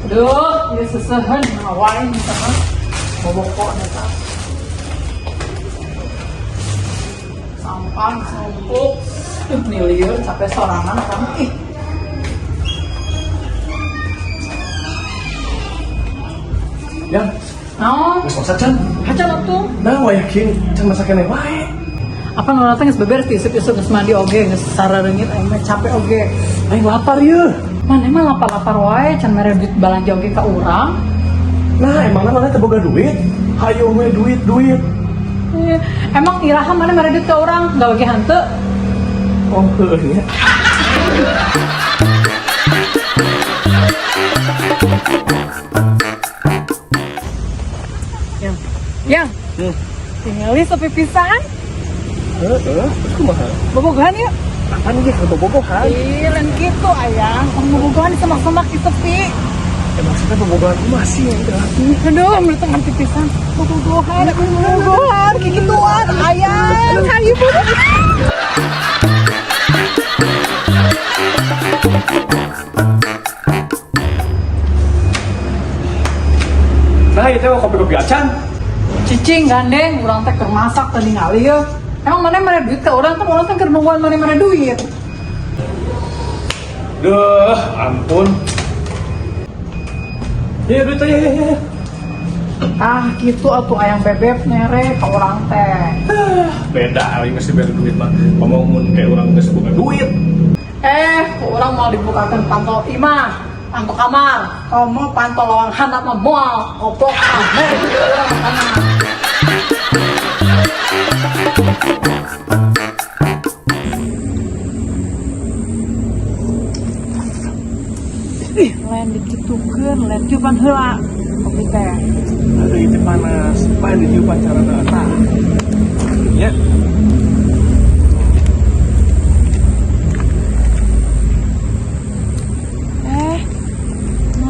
Aduh, ya sesehan ngawain sama bobokok neta. Sampang, sumpuk, nih liur capek sorangan kan. Ya, Nah, geus masak can. haca tuh. Nah, yakin can masak keneh wae. Apa nu datang geus beberes isep-isep geus mandi oge, geus sarareungit aing mah capek oge. Aing lapar ye. Man emang lapar-lapar wae can mere duit balanja oge ka urang. Nah, emangna mana teu boga duit? Hayo we duit. Emang iraha mana mere duit ka urang, da oge hanteu. Oh, heuh nya. Yang, tinggali sepi pisan. Terus kumaha? Bobogohan yuk. Apaan ge bobogohan? Ih, lain gitu ayang. Bobogohan di semak-semak di sepi. Emang kita bobogohan masih ya udah. Aduh, menurut teman pisan. Bobogohan, kayak gituan ayang. Hayu bodoh. Nah, itu mah kopi-kopi acan. Cicing gandeng, urang teh keur masak teh ningali yeuh. Emang mana mere duit ka urang kan urang teh keur nungguan mana duit. Duh, ampun. Ya, duit aja ya. Ah, gitu atuh ayang bebek mere ka urang teh. Beda, aing geus diberi duit mah. Ngomong mun kayak urang geus boga duit. Urang mau dibukakeun pantau imah, pantau kamar. Mau pantau lawang handap mah moal, goblok ah. Urang makanan. Lain dikitukeun, lain tiupan heula. Kopi teh. Aduh, itu panas. Pain di pacarana eta. Ya.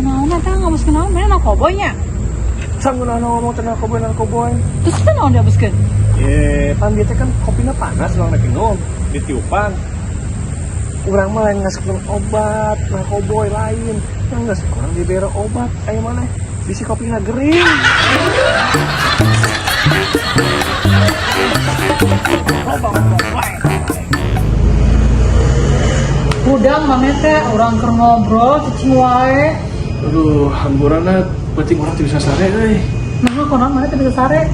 Naon eta ngabuskeun naon? Mana koboynya? Sanggunan ngomong tentang koboy. Terus kita naon dihabuskeun? Pan dia teh kan kopinya panas, orang lagi minum, ditiupan. Urang mah lain ngasih obat, nah koboy lain. Yang nggak orang diberi obat, kayak mana? Bisi kopinya gering. Udang mana teh urang keur ngobrol cicing wae. Aduh, hamburana penting orang bisa sare euy. Nah, konon mana teh bisa sare?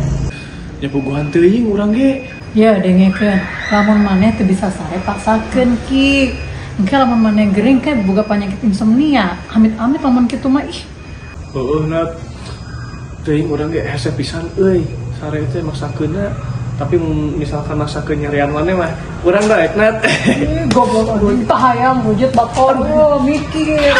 Ya puguhan teuing urang ge. Ya dengekeun, lamun maneh teu bisa sare paksakeun ki. Engke lamun maneh gering ke boga penyakit insomnia. Amit-amit lamun kitu mah ih. Heueuh nat. Teuing urang ge hese pisan euy. Sare teh maksakeunna. Tapi misalkan maksakeun nyarian maneh mah urang daek nat. Goblok aduh tah hayang wujud bakon. Mikir.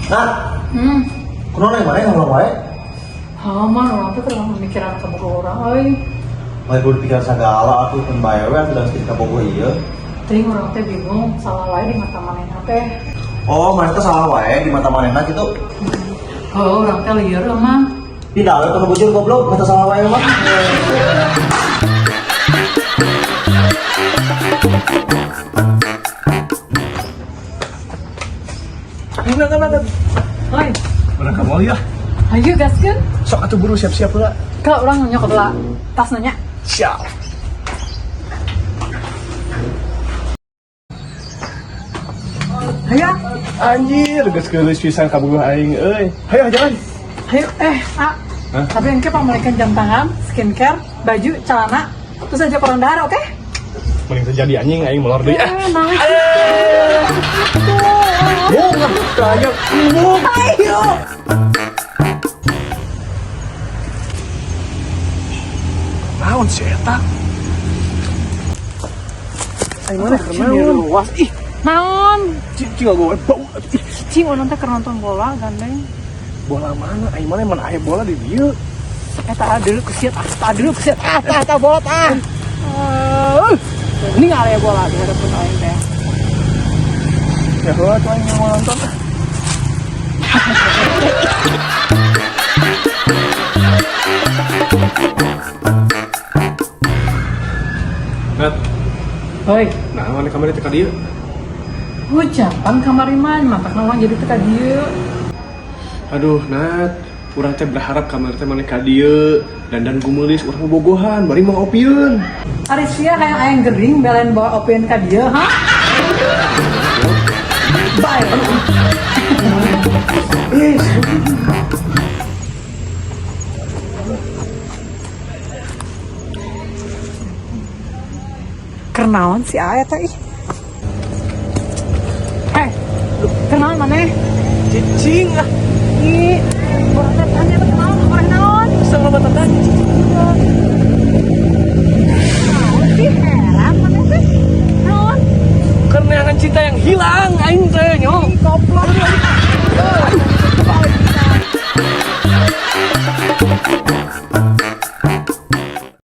Nat, kunaon yang mana ngomong wae? Haman urang teh keur mikiran ka boga urang euy. Mulai kudu pikiran sagala atuh pun bae we sudah sedikit kabogo ieu. Teuing urang teh bingung salah wae di mata manehna teh. Oh, mana teh salah wae di mata manehna kitu. Heuh urang teh lieur mah. Tidak ada tuh bujur goblok, mata salah wae mah. Enggak. Hai, Urang ka mall ya. ayo gaskeun. Sok atuh buru siap-siap heula. Ka urang nyok heula tas nanya. Siap. Hayo, Anjir, geus geulis pisan kabogoh aing euy. Hayo jalan. hayo Hah? Tapi engke pamelekan jam tangan, skincare, baju, celana, terus aja perang dahar, oke? Mending terjadi anjing aing molor deui ah. Nice. Bunga kayak bung. Ayo. Naon si eta? Aing mana kenaon? Luas. Ih, naon? Cing gue bau. Cing orang teh keur nonton bola gandeng. Bola mana? Aing mana aya bola di dieu. Eta dulu kesiat, eta bola tah. Ini nggak ada bola di hadapan aing teh. Ya, tuh aing mau nonton. Hoi, Nah, mana kamar teh ka dieu? hujapan kamar iman, matak nawan jadi teka dia. Aduh, Nat, urang teh berharap kamar teh mana ka dieu. Dandan gumulis urang bobogohan, bari mau opieun. Ari sia hayang gering belain bawa opien ka dia, ha? Bye. Kenaon si Aya teh? Hei, kenaon maneh? Cicing ah, Ih, orang tanya kenaon, orang naon? sang loba tetang cicing. Naon sih heran maneh teh? Naon? Karena cinta yang hilang aing teh nyo. Goblok.